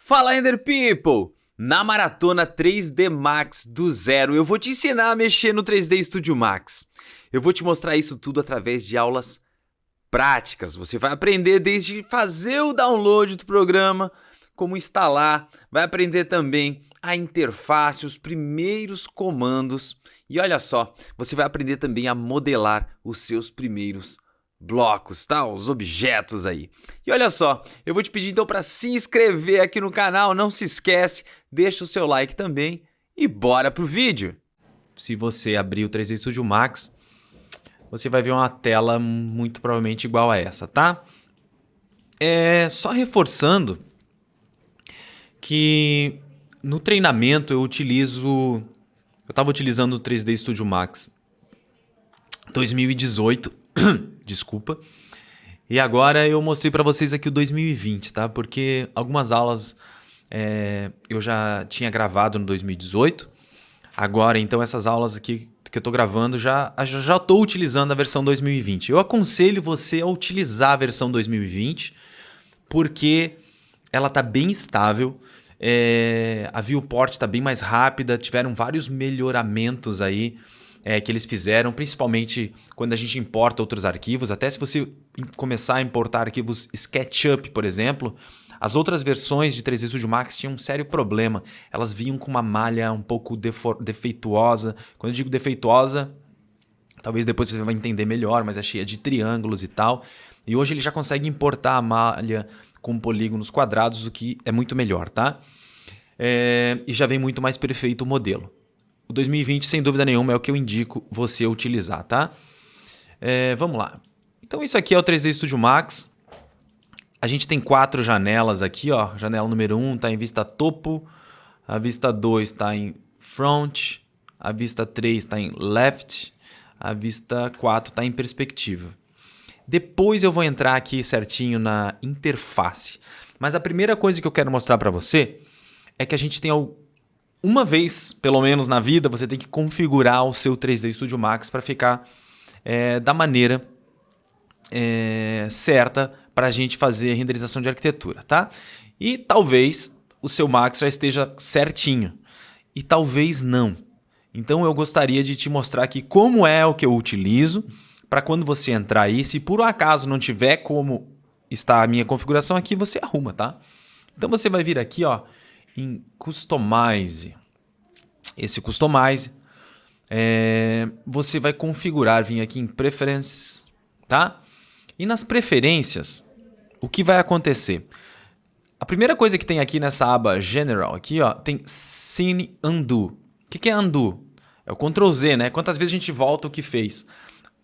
Fala, Render People! Na maratona 3D Max do zero, eu vou te ensinar a mexer no 3D Studio Max. Eu vou te mostrar isso tudo através de aulas práticas. Você vai aprender desde fazer o download do programa, como instalar, vai aprender também a interface, os primeiros comandos. E olha só, você vai aprender também a modelar os seus primeiros blocos, tá? Os objetos aí. E olha só, eu vou te pedir então para se inscrever aqui no canal, não se esquece, deixa o seu like também e bora pro vídeo. Se você abrir o 3D Studio Max, você vai ver uma tela muito provavelmente igual a essa, tá? Só reforçando que no treinamento eu estava utilizando o 3D Studio Max 2018, desculpa. E agora eu mostrei para vocês aqui o 2020, tá? Porque algumas aulas eu já tinha gravado no 2018. Agora, então, essas aulas aqui que eu tô gravando, já tô utilizando a versão 2020. Eu aconselho você a utilizar a versão 2020, porque ela tá bem estável, a viewport tá bem mais rápida, tiveram vários melhoramentos aí que eles fizeram, principalmente quando a gente importa outros arquivos. Até se você começar a importar arquivos SketchUp, por exemplo, as outras versões de 3D Studio Max tinham um sério problema. Elas vinham com uma malha um pouco defeituosa. Quando eu digo defeituosa, talvez depois você vai entender melhor, mas é cheia de triângulos e tal. E hoje ele já consegue importar a malha com polígonos quadrados, o que é muito melhor, tá? E já vem muito mais perfeito o modelo. O 2020, sem dúvida nenhuma, é o que eu indico você utilizar, tá? Vamos lá. Então isso aqui é o 3D Studio Max. A gente tem 4 janelas aqui, ó. Janela número 1 está em vista topo, a vista 2 está em front, a vista 3 está em left, a vista 4 está em perspectiva. Depois eu vou entrar aqui certinho na interface. Mas a primeira coisa que eu quero mostrar para você é que a gente tem uma vez, pelo menos na vida, você tem que configurar o seu 3D Studio Max para ficar da maneira certa para a gente fazer renderização de arquitetura, tá? E talvez o seu Max já esteja certinho e talvez não. Então eu gostaria de te mostrar aqui como é o que eu utilizo para quando você entrar aí, se por um acaso não tiver como está a minha configuração aqui, você arruma, tá? Então você vai vir aqui, ó, em Customize. Esse Customize, você vai configurar, vir aqui em Preferences, tá? E nas preferências, o que vai acontecer? A primeira coisa que tem aqui nessa aba General, aqui, ó, tem Scene Undo. O que é Undo? É o Ctrl Z, né? Quantas vezes a gente volta o que fez?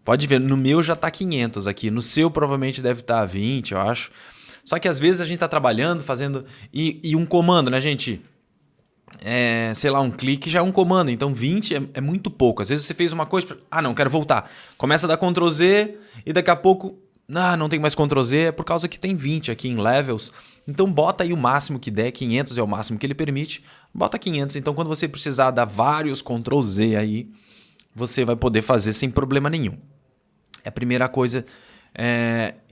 Pode ver, no meu já está 500 aqui, no seu provavelmente deve estar 20, eu acho. Só que às vezes a gente está trabalhando, fazendo... E um comando, né, gente? Sei lá, um clique já é um comando, então 20 é muito pouco. Às vezes você fez uma coisa, não, quero voltar. Começa a dar Ctrl Z e daqui a pouco, não tem mais Ctrl Z, é por causa que tem 20 aqui em Levels. Então bota aí o máximo que der, 500 é o máximo que ele permite, bota 500. Então quando você precisar dar vários Ctrl Z aí, você vai poder fazer sem problema nenhum. É a primeira coisa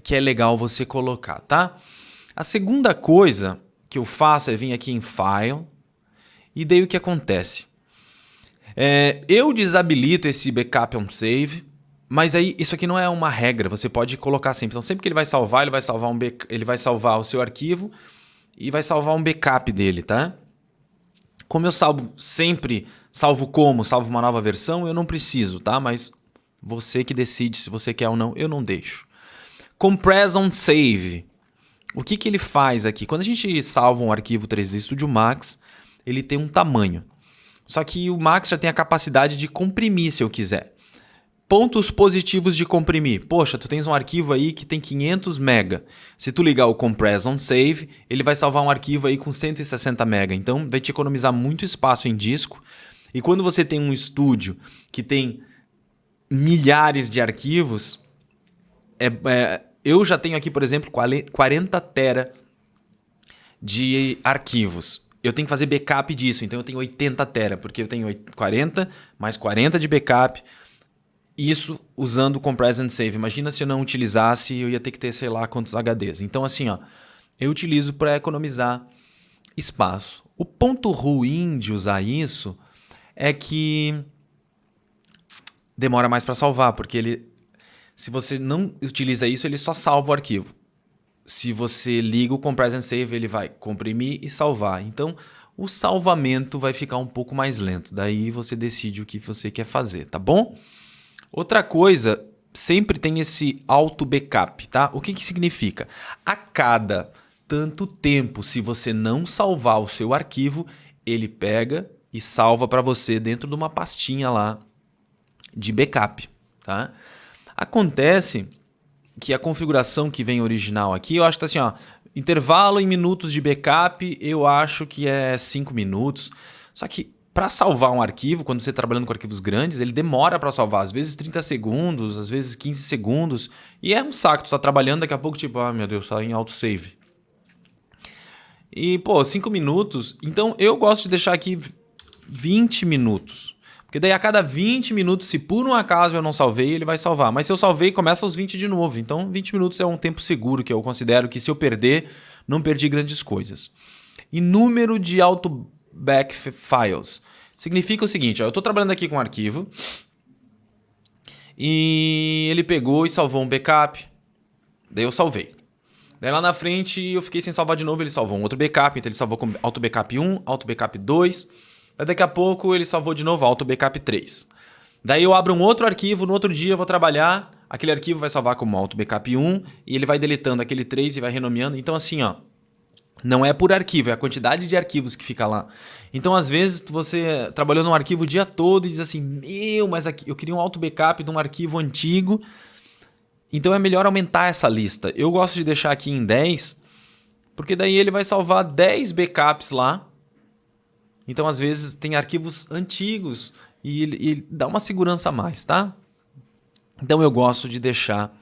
que é legal você colocar, tá? A segunda coisa que eu faço é vir aqui em File. E daí o que acontece? Eu desabilito esse Backup on Save, mas aí isso aqui não é uma regra, você pode colocar sempre. Então sempre que ele vai salvar ele vai salvar o seu arquivo e vai salvar um backup dele, tá? Como eu salvo sempre, salvo uma nova versão, eu não preciso, tá? Mas você que decide se você quer ou não, eu não deixo. Compress on Save. O que ele faz aqui? Quando a gente salva um arquivo 3D Studio Max, ele tem um tamanho. Só que o Max já tem a capacidade de comprimir se eu quiser. Pontos positivos de comprimir. Poxa, tu tens um arquivo aí que tem 500 MB. Se tu ligar o Compress on Save, ele vai salvar um arquivo aí com 160 MB. Então vai te economizar muito espaço em disco. E quando você tem um estúdio que tem milhares de arquivos, eu já tenho aqui, por exemplo, 40 TB de arquivos. Eu tenho que fazer backup disso, então eu tenho 80 TB, porque eu tenho 40 mais 40 de backup, isso usando o Compress and Save. Imagina se eu não utilizasse, eu ia ter que ter sei lá quantos HDs. Então assim, ó, eu utilizo para economizar espaço. O ponto ruim de usar isso é que demora mais para salvar, porque se você não utiliza isso, ele só salva o arquivo. Se você liga o Compress and Save, ele vai comprimir e salvar. Então, o salvamento vai ficar um pouco mais lento. Daí você decide o que você quer fazer, tá bom? Outra coisa, sempre tem esse auto backup, tá? O que que significa? A cada tanto tempo, se você não salvar o seu arquivo, ele pega e salva para você dentro de uma pastinha lá de backup, tá? Acontece que a configuração que vem original aqui, eu acho que tá assim, ó, intervalo em minutos de backup, eu acho que é 5 minutos. Só que para salvar um arquivo, quando você está trabalhando com arquivos grandes, ele demora para salvar, às vezes 30 segundos, às vezes 15 segundos, e é um saco, tu tá trabalhando, daqui a pouco tipo, ah, meu Deus, tá em autosave. E, pô, 5 minutos, então eu gosto de deixar aqui 20 minutos. Porque daí a cada 20 minutos, se por um acaso eu não salvei, ele vai salvar. Mas se eu salvei, começa aos 20 de novo. Então 20 minutos é um tempo seguro que eu considero que se eu perder, não perdi grandes coisas. E número de auto back files. Significa o seguinte, ó, eu estou trabalhando aqui com um arquivo e ele pegou e salvou um backup. Daí eu salvei. Daí lá na frente eu fiquei sem salvar de novo, ele salvou um outro backup, então ele salvou com auto backup 1, auto backup 2. Daí daqui a pouco ele salvou de novo auto backup 3. Daí eu abro um outro arquivo, no outro dia eu vou trabalhar, aquele arquivo vai salvar como auto backup 1 e ele vai deletando aquele 3 e vai renomeando. Então assim, ó, não é por arquivo, é a quantidade de arquivos que fica lá. Então, às vezes, você trabalhou num arquivo o dia todo e diz assim, meu, mas aqui, eu queria um auto backup de um arquivo antigo. Então, é melhor aumentar essa lista. Eu gosto de deixar aqui em 10, porque daí ele vai salvar 10 backups lá. Então, às vezes, tem arquivos antigos e ele dá uma segurança a mais, tá? Então, eu gosto de deixar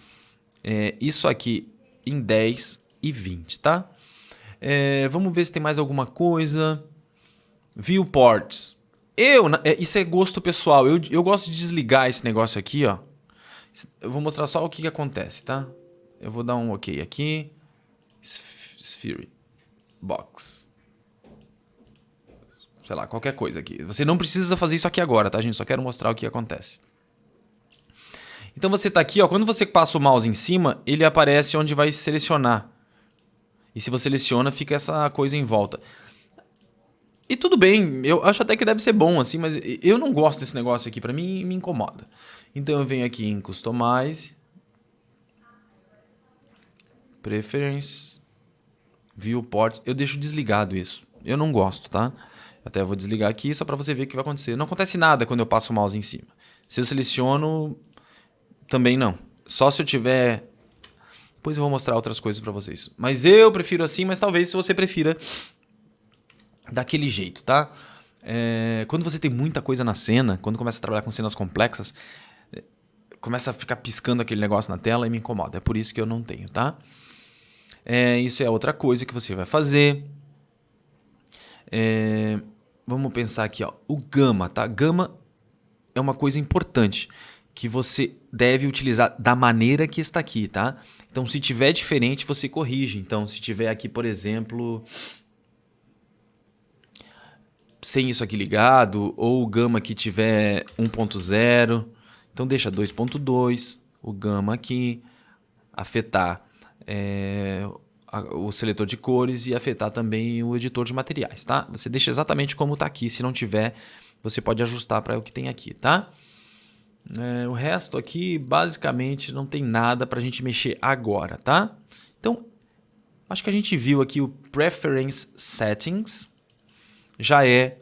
isso aqui em 10 e 20, tá? Vamos ver se tem mais alguma coisa. Viewports. Isso é gosto pessoal. Eu gosto de desligar esse negócio aqui, ó. Eu vou mostrar só o que acontece, tá? Eu vou dar um OK aqui. Sphere. Box. Sei lá, qualquer coisa aqui. Você não precisa fazer isso aqui agora, tá, gente? Só quero mostrar o que acontece. Então você tá aqui, ó. Quando você passa o mouse em cima, ele aparece onde vai selecionar. E se você seleciona, fica essa coisa em volta. E tudo bem, eu acho até que deve ser bom assim, mas eu não gosto desse negócio aqui, pra mim me incomoda. Então eu venho aqui em Customize, Preferences, Viewports, eu deixo desligado isso. Eu não gosto, tá? Até vou desligar aqui só pra você ver o que vai acontecer. Não acontece nada quando eu passo o mouse em cima. Se eu seleciono, também não. Só se eu tiver... Depois eu vou mostrar outras coisas pra vocês. Mas eu prefiro assim, mas talvez se você prefira daquele jeito, tá? Quando você tem muita coisa na cena, quando começa a trabalhar com cenas complexas, começa a ficar piscando aquele negócio na tela e me incomoda. É por isso que eu não tenho, tá? Isso é outra coisa que você vai fazer. Vamos pensar aqui, ó. O Gamma, tá? Gamma é uma coisa importante que você deve utilizar da maneira que está aqui, tá? Então, se tiver diferente, você corrige. Então, se tiver aqui, por exemplo, sem isso aqui ligado, ou o Gamma que tiver 1.0, então deixa 2.2, o Gamma aqui, afetar o seletor de cores e afetar também o editor de materiais, tá? Você deixa exatamente como está aqui, se não tiver, você pode ajustar para o que tem aqui, tá? O resto aqui, basicamente, não tem nada para a gente mexer agora, tá? Então, acho que a gente viu aqui o Preference Settings, já é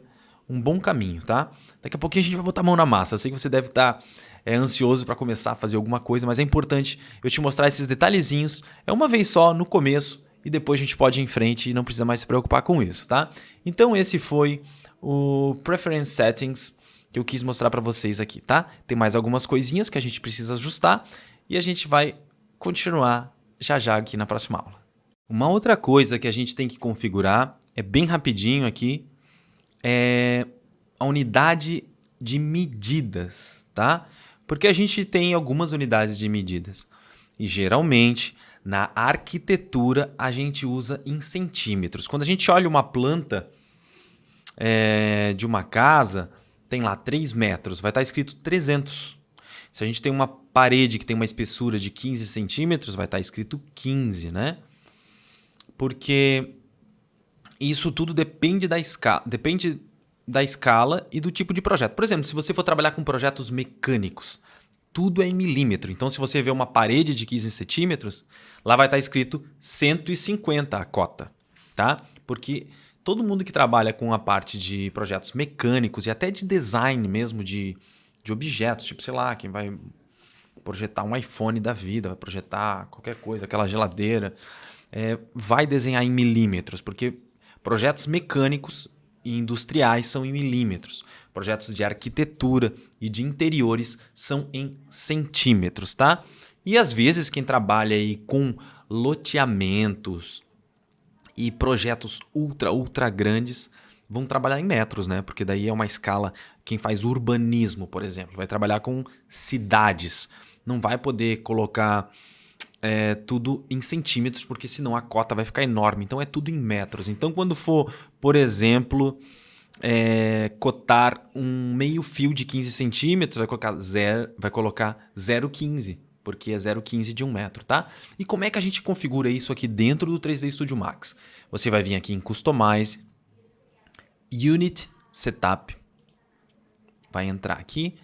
um bom caminho, tá? Daqui a pouquinho a gente vai botar a mão na massa. Eu sei que você deve estar ansioso para começar a fazer alguma coisa, mas é importante eu te mostrar esses detalhezinhos. É uma vez só, no começo, e depois a gente pode ir em frente e não precisa mais se preocupar com isso, tá? Então esse foi o Preference Settings que eu quis mostrar para vocês aqui, tá? Tem mais algumas coisinhas que a gente precisa ajustar e a gente vai continuar já já aqui na próxima aula. Uma outra coisa que a gente tem que configurar, é bem rapidinho aqui, é a unidade de medidas, tá? Porque a gente tem algumas unidades de medidas. E geralmente, Na arquitetura, a gente usa em centímetros. Quando a gente olha uma planta de uma casa, tem lá 3 metros, vai estar escrito 300. Se a gente tem uma parede que tem uma espessura de 15 centímetros, vai estar escrito 15, né? Porque isso tudo depende da escala e do tipo de projeto. Por exemplo, se você for trabalhar com projetos mecânicos, tudo é em milímetro. Então, se você vê uma parede de 15 centímetros, lá vai estar escrito 150 a cota, tá? Porque todo mundo que trabalha com a parte de projetos mecânicos e até de design mesmo de objetos, tipo, sei lá, quem vai projetar um iPhone da vida, vai projetar qualquer coisa, aquela geladeira, vai desenhar em milímetros, porque projetos mecânicos e industriais são em milímetros. Projetos de arquitetura e de interiores são em centímetros, tá? E às vezes quem trabalha aí com loteamentos e projetos ultra grandes vão trabalhar em metros, né? Porque daí é uma escala. Quem faz urbanismo, por exemplo, vai trabalhar com cidades. Não vai poder colocar tudo em centímetros, porque senão a cota vai ficar enorme. Então é tudo em metros. Então quando for, por exemplo, cotar um meio fio de 15 centímetros, vai colocar 0,15, porque é 0,15 de 1 metro, tá? E como é que a gente configura isso aqui dentro do 3D Studio Max? Você vai vir aqui em Customize, Unit Setup, vai entrar aqui,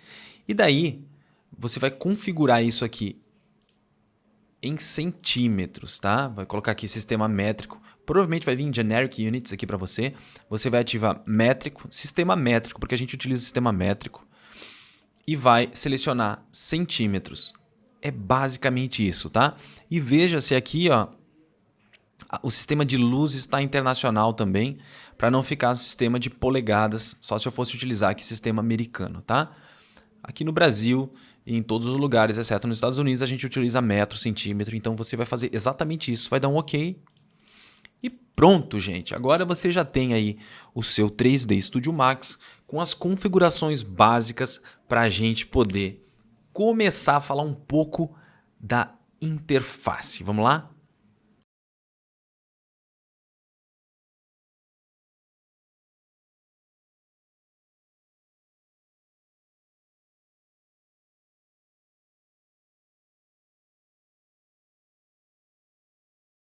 e daí você vai configurar isso aqui em centímetros, tá? Vai colocar aqui sistema métrico. Provavelmente vai vir Generic Units aqui para você. Você vai ativar métrico, sistema métrico, porque a gente utiliza o sistema métrico. E vai selecionar centímetros. É basicamente isso, tá? E veja se aqui, ó, o sistema de luz está internacional também, para não ficar no sistema de polegadas, só se eu fosse utilizar aqui sistema americano, tá? Aqui no Brasil e em todos os lugares, exceto nos Estados Unidos, a gente utiliza metro, centímetro, então você vai fazer exatamente isso, vai dar um OK. E pronto, gente. Agora você já tem aí o seu 3D Studio Max com as configurações básicas para a gente poder começar a falar um pouco da interface. Vamos lá?